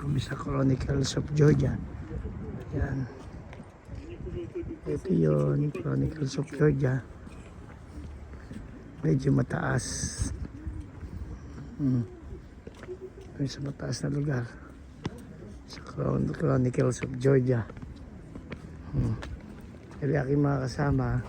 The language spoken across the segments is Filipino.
kami sa Chronicles of Georgia. Yan. Ito yun, Chronicles of Georgia. Medyo mataas. Sa mataas na lugar. Sa Chronicles of Georgia. Kaya aking mga kasama.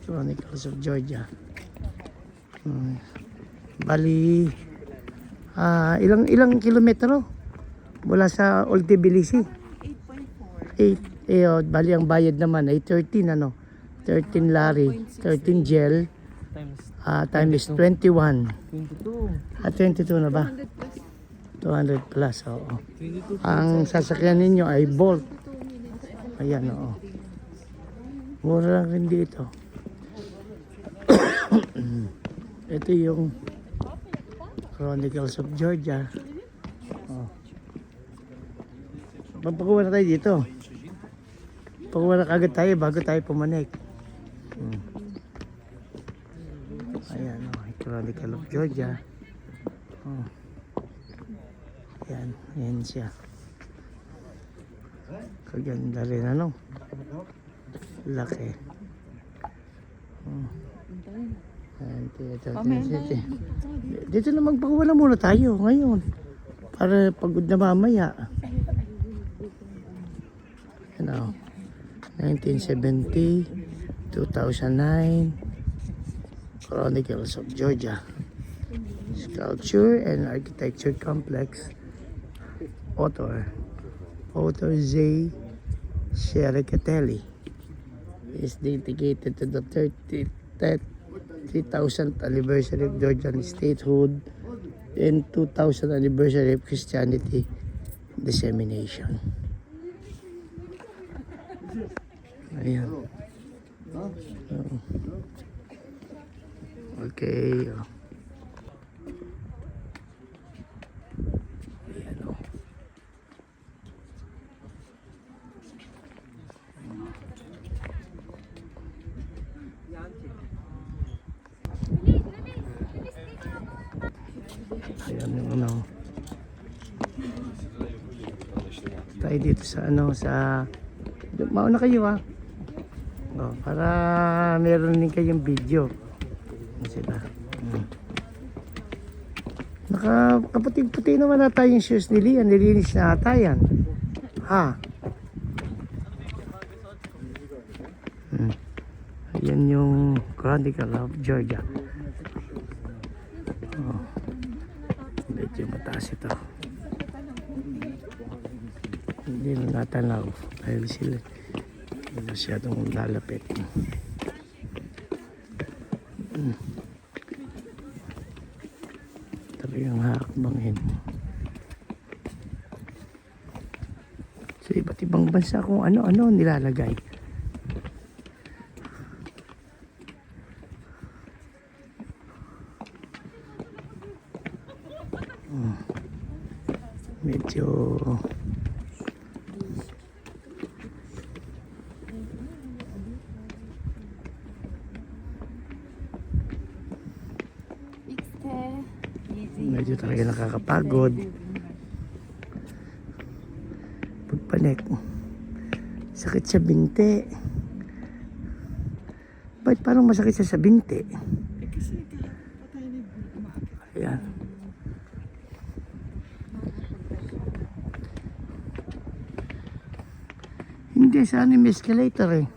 Chronicles of Georgia. Bali, ilang kilometro mula sa Old Tbilisi? 8. Bali ang bayad naman ay 13 13 lari, 13 gel times 21. 22 na ba? 200 plus, oo. Ang sasakyan ninyo ay Bolt. Ayan, oo. Mura lang rin dito. Ito yung Chronicles of Georgia. Magpakuha na tayo dito. Pakuha na kagad tayo bago tayo pumanik. Ayan, Chronicle of Georgia. Ayan siya. Kaganda rin, laki. Dito na magpakuha na muna tayo ngayon. Para pagod na mamaya. 1970, 2009, Chronicles of Georgia. Sculpture and Architecture Complex. Author Z. Shericatelli is dedicated to the 30,000th anniversary of Georgian statehood and 2000th anniversary of Christianity dissemination. Ayan. Okay. Ayan yung tayo dito sa mauna kayo para meron din kayong video sila. Nakaputi-puti naman na tayo yung shoes ni Lian, nilinis na ata yan ayan yung Chronicle of Georgia. Medyo mataas ito, hindi na natanaw dahil sila masyadong lalapit. Talagang hakbangin sa iba't ibang bansa kung ano-ano nilalagay. Medyo talaga nakakapagod pagpanik, sakit sa binti. Ba't parang masakit sa binti? Ayan. Hindi, sa yung escalator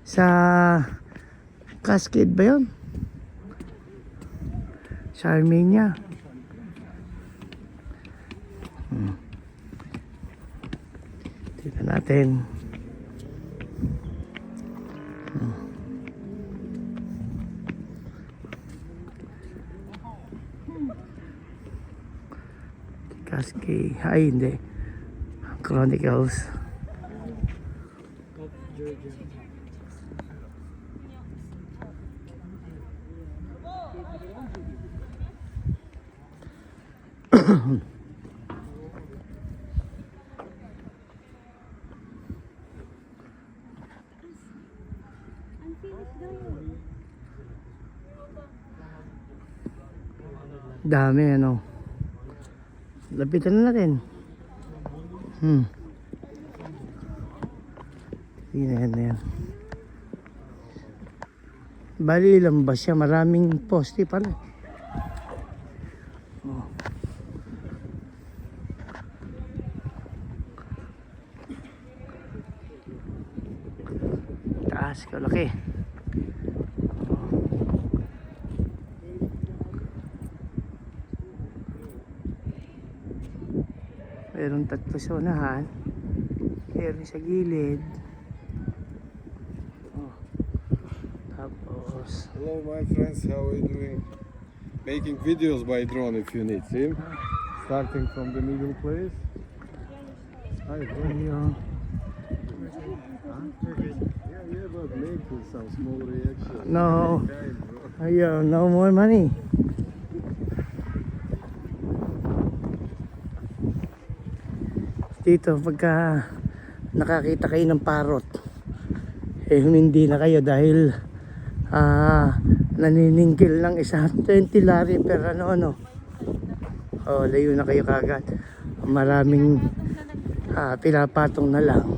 sa Cascade ba yun? Sa Armenia. Tignan natin. Cascade. Ay, hindi. Chronicles. Dami ano. Lapitan na natin. Yan, yan. Bali lang ba siya? Maraming poste pala. Oh. Taas, kalaki. Mayroong 3 sonahan. Meron sa gilid. Oh. Tapos Hello my friends, how are you doing? Making videos by drone if you need, see? Starting from the middle place. Hi bro. ayun. Yeah, but making some small reaction. No. Kind, bro. Ayun, no more money. Dito, pagka nakakita kayo ng parot, eh hindi na kayo dahil naniningkil ng isa 20 lari per ano. Oh, layo na kayo kagad. Maraming pinapatong na lang.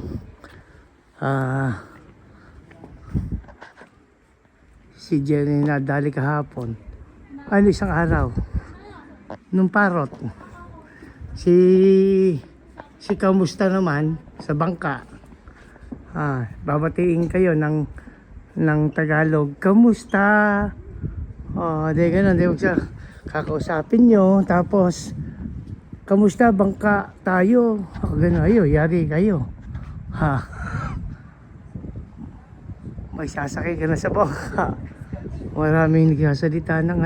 Si Jenny nadali kahapon. Isang araw. Nung parot. Si kamusta naman sa bangka. Babatiin kayo ng Tagalog. Kamusta? Di ganun. Di siya kakausapin nyo. Tapos, kamusta bangka tayo? Ganun, yari kayo. May sasakay ka na sa bangka. Maraming nagsasalita ng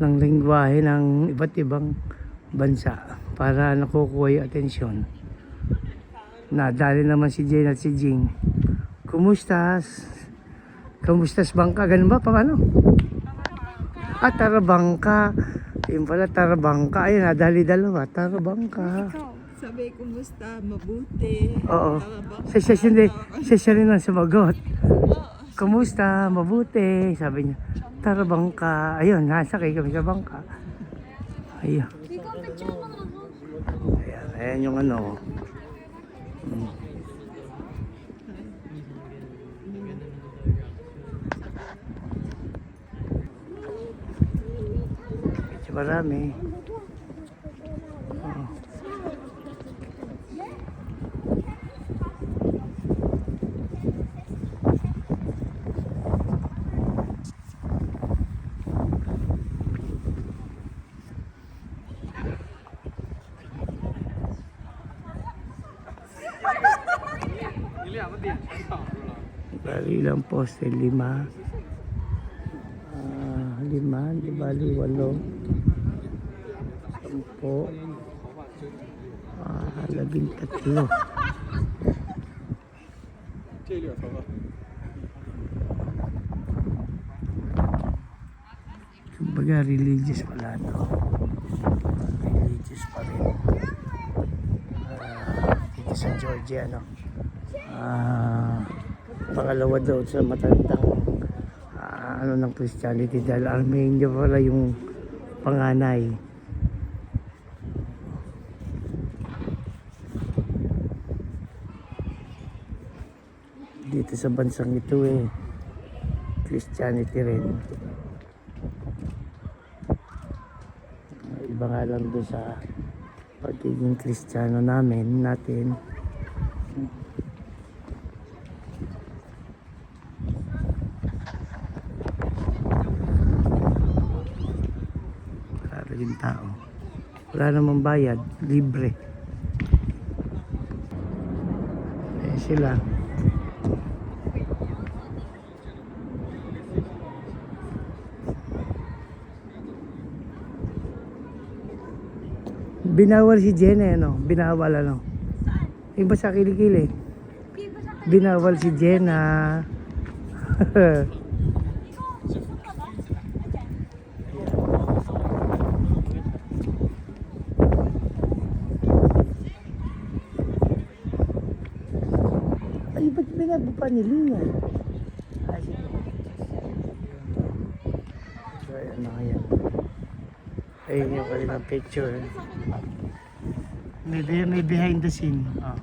lingwahe ng iba't ibang bansa para nakukuha yung atensyon. Nadali naman si Jane at si Jing. Kumustas? Kamustas bangka? Ganun ba? Paano? Tarabangka. Yung pala Tarabangka. Ayun, nadali dalawa. Tarabangka. Sabi, kumusta? Mabuti. Oo. Siya rin ang sumagot. Kumusta? Mabuti. Sabi niya, Tarabangka. Ayun, nasakay kami sa bangka. Ayun. Ayan yung medyo marami. Bali ilang poste? 5. 5, di bali 8. 10. 13. Kumbaga religious pala to. Religious pa rin. Dito sa Georgia, pangalawa daw sa matandang ng Christianity dahil Armenia pala yung panganay. Dito sa bansang ito Christianity rin. Iba nga lang doon sa pagiging Kristiyano natin. Yung tao wala namang bayad, libre. Sila binawal si Jenna binawal iba sa kilikili binawal si Jenna. Ba't binago pa nila yan? Sige. So, ayan na yan. Ayun yung kanilang picture. May behind the scene. Oh.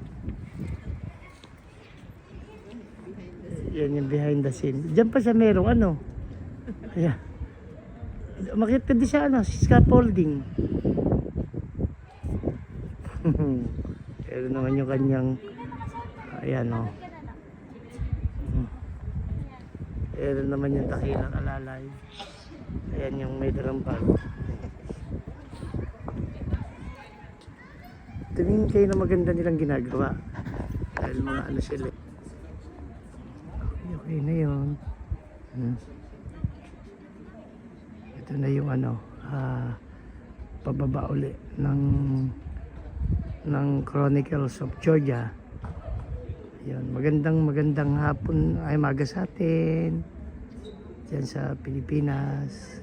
Yan yung behind the scene. Diyan pa siya merong ano. Ayan. Makita din siya ano, scaffolding. Pero naman yung kanyang ayan o. Pero naman yung dakilang alalay. Ayan yung may dalang bag. Tingin kayo na maganda nilang ginagawa. Dahil mga ano sila. Okay na yun. Ito na yung ano, pababa uli ng Chronicles of Georgia. Yan, magandang hapon ay maga sa atin dyan sa Pilipinas.